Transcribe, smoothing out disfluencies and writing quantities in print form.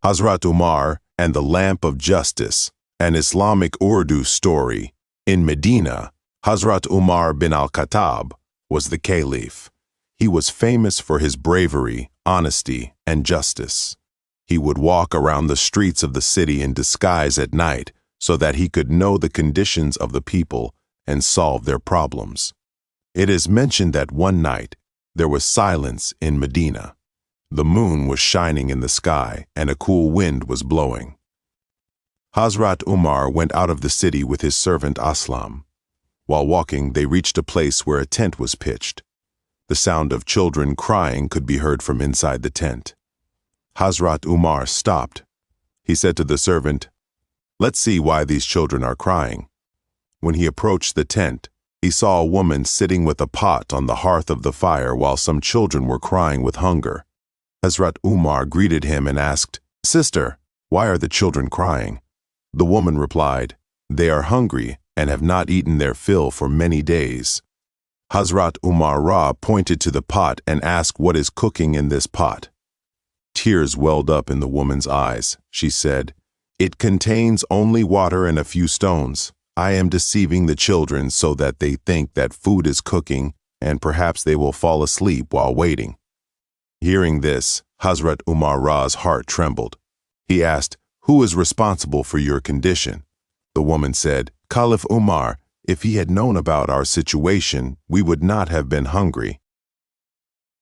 Hazrat Umar and the Lamp of Justice, an Islamic Urdu story. In Medina, Hazrat Umar bin al-Khattab was the caliph. He was famous for his bravery, honesty, and justice. He would walk around the streets of the city in disguise at night so that he could know the conditions of the people and solve their problems. It is mentioned that one night there was silence in Medina. The moon was shining in the sky and a cool wind was blowing. Hazrat Umar went out of the city with his servant Aslam. While walking, they reached a place where a tent was pitched. The sound of children crying could be heard from inside the tent. Hazrat Umar stopped. He said to the servant, "Let's see why these children are crying." When he approached the tent, he saw a woman sitting with a pot on the hearth of the fire while some children were crying with hunger. Hazrat Umar greeted him and asked, "Sister, why are the children crying?" The woman replied, "They are hungry and have not eaten their fill for many days." Hazrat Umar pointed to the pot and asked what is cooking in this pot. Tears welled up in the woman's eyes. She said, "It contains only water and a few stones. I am deceiving the children so that they think that food is cooking and perhaps they will fall asleep while waiting." Hearing this, Hazrat Umar's heart trembled. He asked, "Who is responsible for your condition?" The woman said, "Caliph Umar, if he had known about our situation, we would not have been hungry."